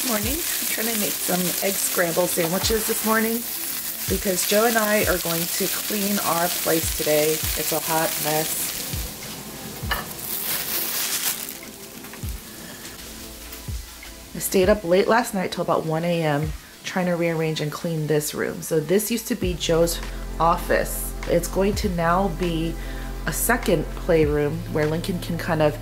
morning. I'm trying to make some egg scramble sandwiches this morning because Joe and I are going to clean our place today. It's a hot mess. I stayed up late last night till about 1 a.m. trying to rearrange and clean this room. So this used to be Joe's office. It's going to now be a second playroom where Lincoln can kind of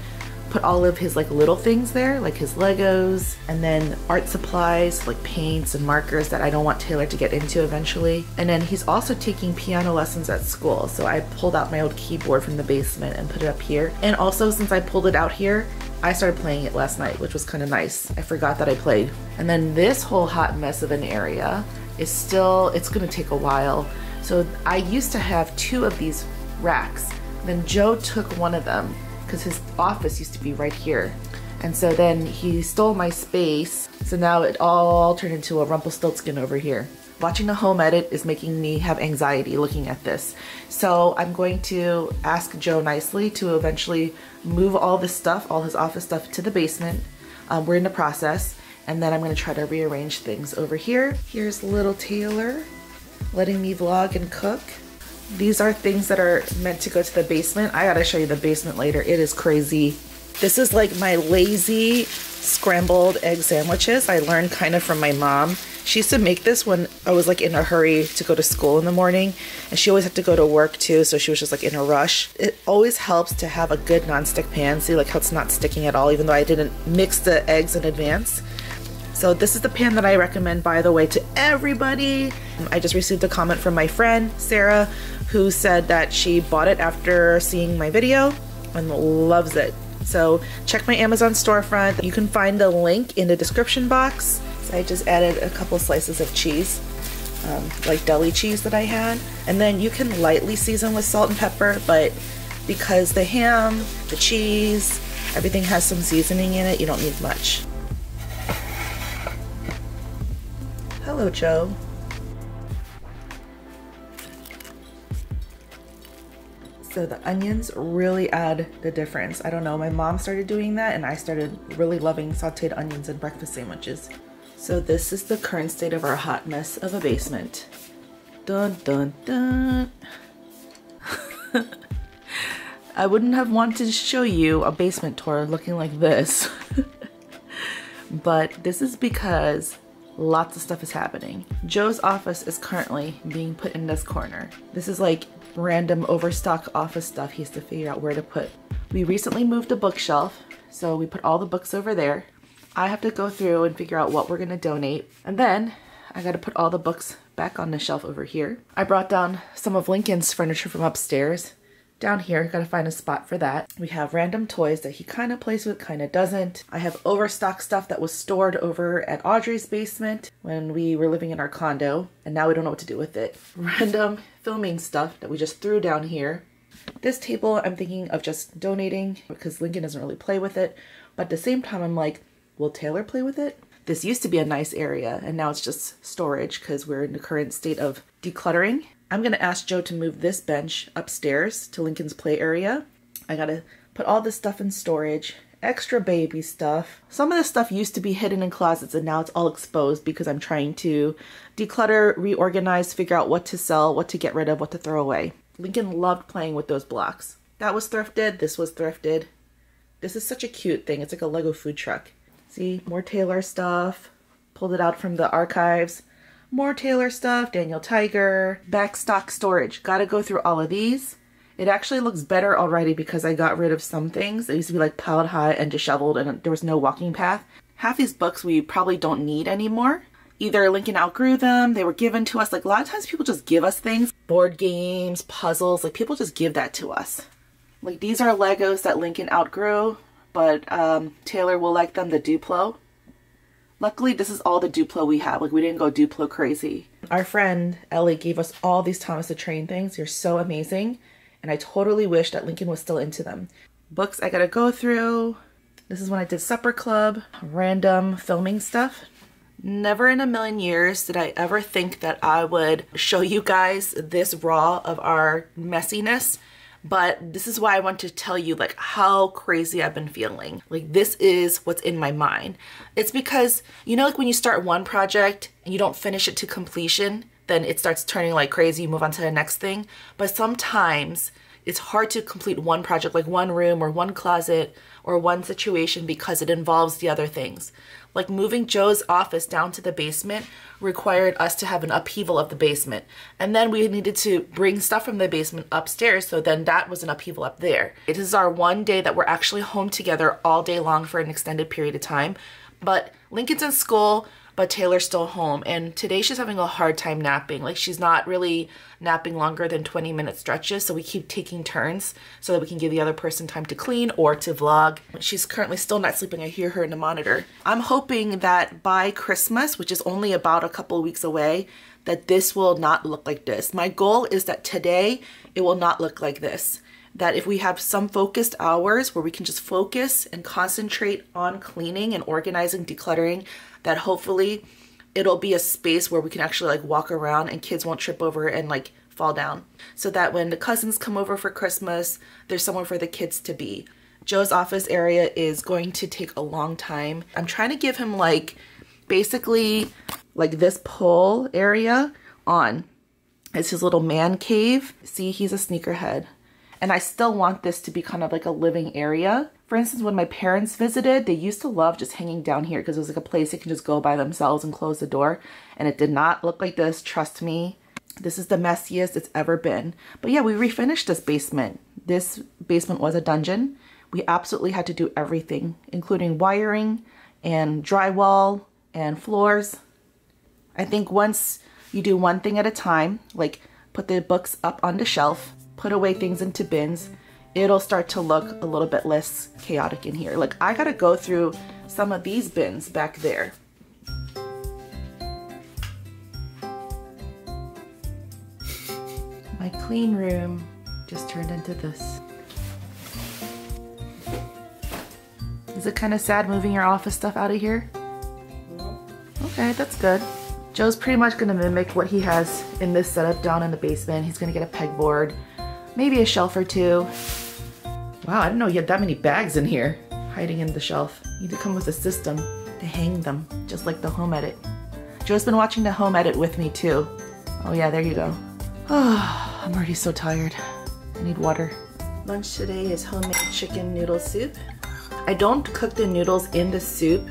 put all of his like little things there, like his Legos, and then art supplies like paints and markers that I don't want Taylor to get into eventually. And then he's also taking piano lessons at school, so I pulled out my old keyboard from the basement and put it up here. And also, since I pulled it out here, I started playing it last night, which was kind of nice. I forgot that I played. And then this whole hot mess of an area is still, it's gonna take a while. So I used to have 2 of these racks. Then Joe took one of them because his office used to be right here. And so then he stole my space. So now it all turned into a Rumpelstiltskin over here. Watching the home edit is making me have anxiety looking at this. So I'm going to ask Joe nicely to eventually move all this stuff, all his office stuff, to the basement. We're in the process. And then I'm gonna try to rearrange things over here. Here's little Taylor letting me vlog and cook. These are things that are meant to go to the basement. I gotta show you the basement later. It is crazy. This is like my lazy scrambled egg sandwiches. I learned kind of from my mom. She used to make this when I was like in a hurry to go to school in the morning, and she always had to go to work too, so she was just like in a rush. It always helps to have a good nonstick pan. See like how it's not sticking at all, even though I didn't mix the eggs in advance. So this is the pan that I recommend, by the way, to everybody. I just received a comment from my friend, Sarah, who said that she bought it after seeing my video and loves it. So check my Amazon storefront. You can find the link in the description box. So I just added a couple slices of cheese, like deli cheese that I had. And then you can lightly season with salt and pepper, but because the ham, the cheese, everything has some seasoning in it, you don't need much. Hello, Joe. So the onions really add the difference. I don't know, my mom started doing that and I started really loving sauteed onions in breakfast sandwiches. So this is the current state of our hot mess of a basement. Dun dun dun. I wouldn't have wanted to show you a basement tour looking like this. But this is because lots of stuff is happening. Joe's office is currently being put in this corner. This is like random overstock office stuff he has to figure out where to put. We recently moved a bookshelf, so we put all the books over there. I have to go through and figure out what we're gonna donate. And then I gotta put all the books back on the shelf over here. I brought down some of Lincoln's furniture from upstairs. Down here, gotta find a spot for that. We have random toys that he kind of plays with, kind of doesn't. I have overstock stuff that was stored over at Audrey's basement when we were living in our condo, and now we don't know what to do with it. Random filming stuff that we just threw down here. This table I'm thinking of just donating because Lincoln doesn't really play with it, but at the same time I'm like, will Taylor play with it? This used to be a nice area, and now it's just storage because we're in the current state of decluttering. I'm gonna ask Joe to move this bench upstairs to Lincoln's play area. I gotta put all this stuff in storage, extra baby stuff. Some of this stuff used to be hidden in closets and now it's all exposed because I'm trying to declutter, reorganize, figure out what to sell, what to get rid of, what to throw away. Lincoln loved playing with those blocks. That was thrifted, this was thrifted. This is such a cute thing, it's like a Lego food truck. See, more Taylor stuff, pulled it out from the archives. More Taylor stuff, Daniel Tiger, backstock storage. Gotta go through all of these. It actually looks better already because I got rid of some things. They used to be like piled high and disheveled and there was no walking path. Half these books we probably don't need anymore. Either Lincoln outgrew them, they were given to us. Like a lot of times people just give us things. Board games, puzzles, like people just give that to us. Like these are Legos that Lincoln outgrew, but Taylor will like them, the Duplo. Luckily, this is all the Duplo we have. Like, we didn't go Duplo crazy. Our friend, Ellie, gave us all these Thomas the Train things. You're so amazing. And I totally wish that Lincoln was still into them. Books I gotta go through. This is when I did supper club. Random filming stuff. Never in a million years did I ever think that I would show you guys this raw of our messiness. But this is why I want to tell you like how crazy I've been feeling. Like this is what's in my mind. It's because, you know, like when you start one project and you don't finish it to completion, then it starts turning like crazy, you move on to the next thing. But sometimes it's hard to complete one project, like one room or one closet or one situation, because it involves the other things. Like moving Joe's office down to the basement required us to have an upheaval of the basement. And then we needed to bring stuff from the basement upstairs, so then that was an upheaval up there. It is our one day that we're actually home together all day long for an extended period of time. But Lincoln's in school, but Taylor's still home. And today she's having a hard time napping. Like she's not really napping longer than 20-minute stretches. So we keep taking turns so that we can give the other person time to clean or to vlog. She's currently still not sleeping. I hear her in the monitor. I'm hoping that by Christmas, which is only about a couple of weeks away, that this will not look like this. My goal is that today it will not look like this. That if we have some focused hours where we can just focus and concentrate on cleaning and organizing, decluttering, that hopefully it'll be a space where we can actually like walk around and kids won't trip over and like fall down. So that when the cousins come over for Christmas, there's somewhere for the kids to be. Joe's office area is going to take a long time. I'm trying to give him like basically like this pole area on. It's his little man cave. See, he's a sneakerhead. And I still want this to be kind of like a living area. For instance, when my parents visited, they used to love just hanging down here because it was like a place they can just go by themselves and close the door. And it did not look like this, trust me. This is the messiest it's ever been. But yeah, we refinished this basement. This basement was a dungeon. We absolutely had to do everything, including wiring and drywall and floors. I think once you do one thing at a time, like put the books up on the shelf, put away things into bins, it'll start to look a little bit less chaotic in here. Like I gotta go through some of these bins back there. My clean room just turned into this. Is it kind of sad moving your office stuff out of here? Okay, that's good. Joe's pretty much gonna mimic what he has in this setup down in the basement. He's gonna get a pegboard, maybe a shelf or two. Wow, I didn't know you had that many bags in here hiding in the shelf. You need to come with a system to hang them, just like the home edit. Joe's been watching the home edit with me too. Oh yeah, there you go. Oh, I'm already so tired. I need water. Lunch today is homemade chicken noodle soup. I don't cook the noodles in the soup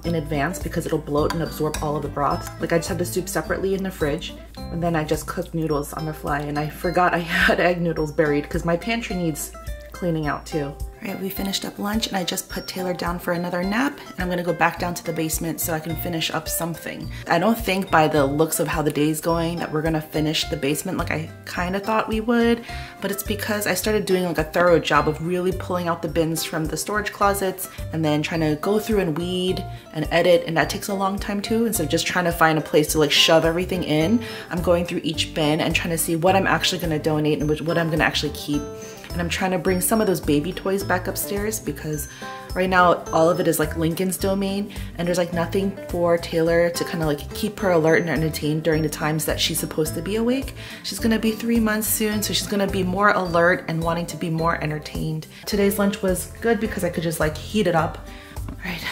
in advance because it'll bloat and absorb all of the broth. Like I just have the soup separately in the fridge, and then I just cook noodles on the fly. And I forgot I had egg noodles buried because my pantry needs cleaning out too. All right, we finished up lunch and I just put Taylor down for another nap, and I'm gonna go back down to the basement so I can finish up something. I don't think by the looks of how the day's going that we're gonna finish the basement like I kind of thought we would, but it's because I started doing like a thorough job of really pulling out the bins from the storage closets and then trying to go through and weed and edit, and that takes a long time too. Instead of just trying to find a place to like shove everything in, I'm going through each bin and trying to see what I'm actually gonna donate and what I'm gonna actually keep. And I'm trying to bring some of those baby toys back upstairs because right now all of it is like Lincoln's domain, and there's like nothing for Taylor to kind of like keep her alert and entertained during the times that she's supposed to be awake. She's gonna be 3 months soon, so she's gonna be more alert and wanting to be more entertained. Today's lunch was good because I could just like heat it up. All right,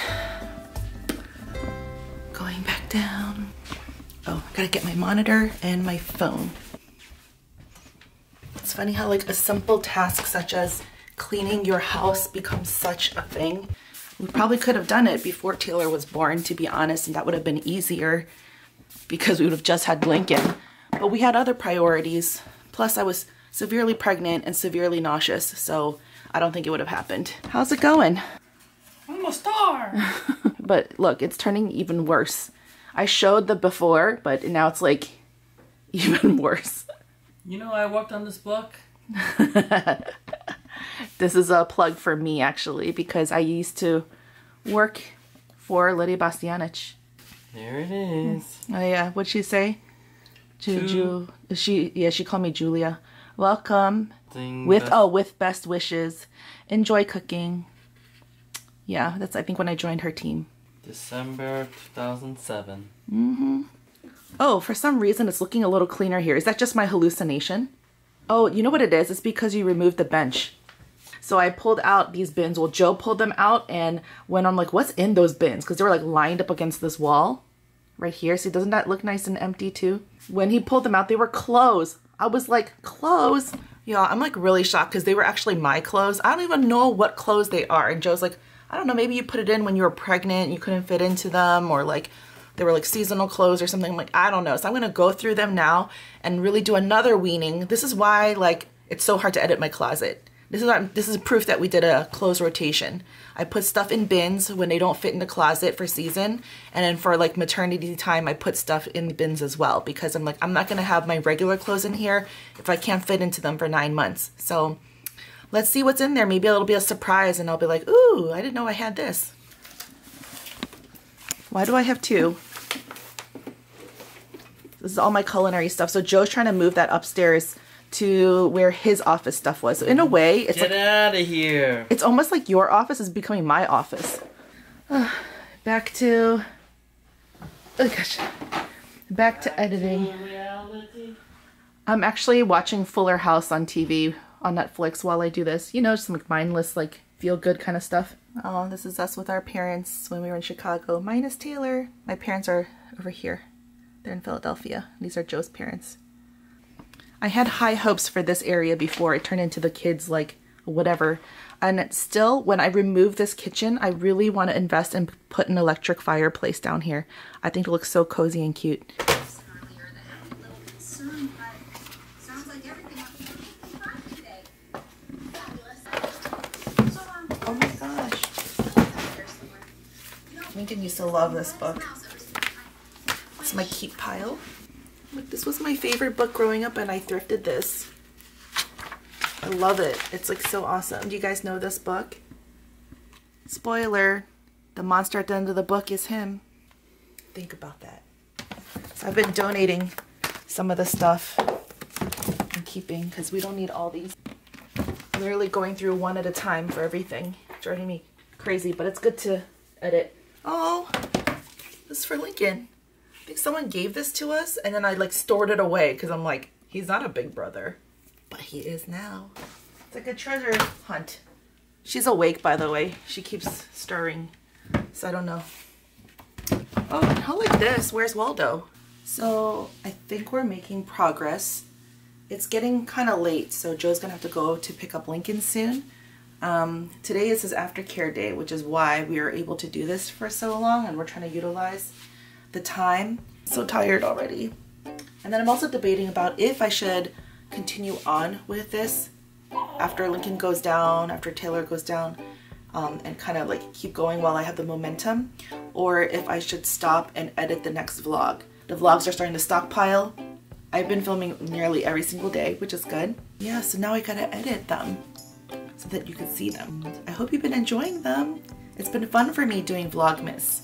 going back down. Oh, I gotta get my monitor and my phone. It's funny how like a simple task such as cleaning your house becomes such a thing. We probably could have done it before Taylor was born, to be honest, and that would have been easier because we would have just had Lincoln. But we had other priorities. Plus I was severely pregnant and severely nauseous, so I don't think it would have happened. How's it going? I'm a star! But look, it's turning even worse. I showed the before, but now it's like even worse. You know, I worked on this book. This is a plug for me, actually, because I used to work for Lydia Bastianich. There it is. Oh yeah, what'd she say? She called me Julia. Welcome. With best wishes. Enjoy cooking. Yeah, that's I think when I joined her team. December 2007. Mm-hmm. Oh, for some reason it's looking a little cleaner here. Is that just my hallucination? Oh, you know what it is? It's because you removed the bench. So I pulled out these bins. Well, Joe pulled them out, and when I'm like, what's in those bins? Because they were like lined up against this wall right here. See, doesn't that look nice and empty too? When he pulled them out, they were clothes. I was like, clothes? Yeah, I'm like really shocked because they were actually my clothes. I don't even know what clothes they are. And Joe's like, I don't know, maybe you put it in when you were pregnant and you couldn't fit into them, or like they were like seasonal clothes or something. I'm like, I don't know. So I'm gonna go through them now and really do another weaning. This is why like it's so hard to edit my closet. This is proof that we did a clothes rotation. I put stuff in bins when they don't fit in the closet for season, and then for like maternity time I put stuff in the bins as well, because I'm like, I'm not gonna have my regular clothes in here if I can't fit into them for 9 months. So let's see what's in there. Maybe it'll be a surprise and I'll be like, ooh, I didn't know I had this. Why do I have 2? This is all my culinary stuff. So Joe's trying to move that upstairs to where his office stuff was. So in a way, it's Get like, out of here. It's almost like your office is becoming my office. Back to, oh gosh, back to editing. I'm actually watching Fuller House on TV on Netflix while I do this. You know, just like mindless, like feel good kind of stuff. Oh, this is us with our parents when we were in Chicago. Minus Taylor. My parents are over here. They're in Philadelphia. These are Joe's parents. I had high hopes for this area before it turned into the kids like whatever. And still, when I remove this kitchen, I really want to invest and put an electric fireplace down here. I think it looks so cozy and cute. Oh my gosh. Lincoln used to love this book. It's my keep pile. Like, this was my favorite book growing up and I thrifted this. I love it. It's like so awesome. Do you guys know this book? Spoiler, the monster at the end of the book is him. Think about that. So I've been donating some of the stuff and keeping because we don't need all these. Literally going through one at a time for everything. It's driving me crazy, but it's good to edit. Oh, this is for Lincoln. I think someone gave this to us and then I like stored it away because I'm like, he's not a big brother, but he is now. It's like a treasure hunt. She's awake, by the way. She keeps stirring, so I don't know. Oh, how like this? Where's Waldo? So I think we're making progress. It's getting kind of late, so Joe's gonna have to go to pick up Lincoln soon. Today is his aftercare day, which is why we are able to do this for so long, and we're trying to utilize the time. So tired already. And then I'm also debating about if I should continue on with this after Lincoln goes down, after Taylor goes down, and kind of like keep going while I have the momentum, or if I should stop and edit the next vlog. The vlogs are starting to stockpile. I've been filming nearly every single day, which is good. Yeah, so now I gotta edit them so that you can see them. I hope you've been enjoying them. It's been fun for me doing Vlogmas.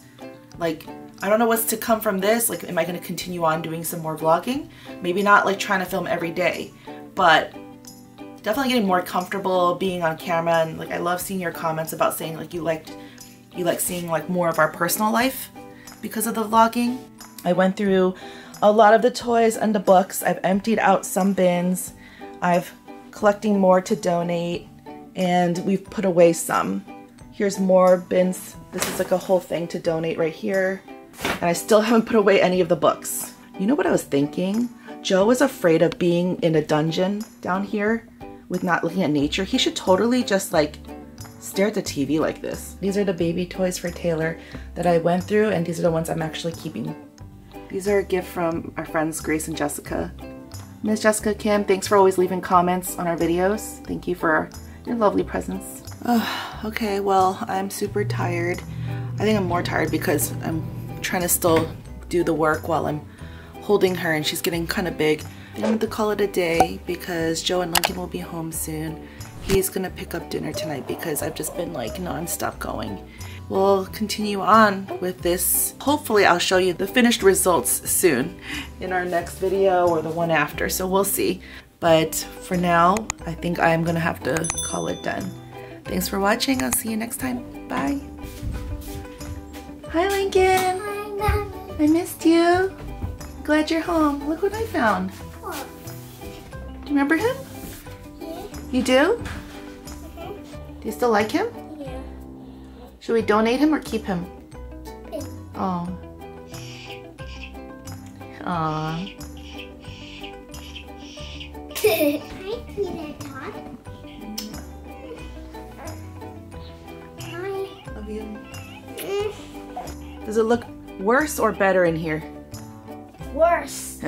Like, I don't know what's to come from this. Like, am I going to continue on doing some more vlogging? Maybe not like trying to film every day, but definitely getting more comfortable being on camera. And like, I love seeing your comments about saying like you like seeing like more of our personal life because of the vlogging. I went through a lot of the toys and the books. I've emptied out some bins. I've collecting more to donate, and we've put away some. Here's more bins. This is like a whole thing to donate right here. And I still haven't put away any of the books. You know what I was thinking? Joe is afraid of being in a dungeon down here with not looking at nature. He should totally just like stare at the TV like this. These are the baby toys for Taylor that I went through, and these are the ones I'm actually keeping. These are a gift from our friends Grace and Jessica. Miss Jessica Kim, thanks for always leaving comments on our videos. Thank you for your lovely presents. Okay, well, I'm super tired. I think I'm more tired because I'm trying to still do the work while I'm holding her and she's getting kind of big. I'm going to call it a day because Joe and Lincoln will be home soon. He's going to pick up dinner tonight because I've just been like non-stop going. We'll continue on with this. Hopefully I'll show you the finished results soon in our next video or the one after, so we'll see. But for now, I think I'm gonna have to call it done. Thanks for watching. I'll see you next time. Bye. Hi, Lincoln. Hi, Mommy. I missed you. Glad you're home. Look what I found. What? Do you remember him? You do? Mm-hmm. Do you still like him? Yeah. Should we donate him or keep him? Pink. Oh. Aw. Hi, Peter Todd. Hi. Love you. Does it look worse or better in here? Worse.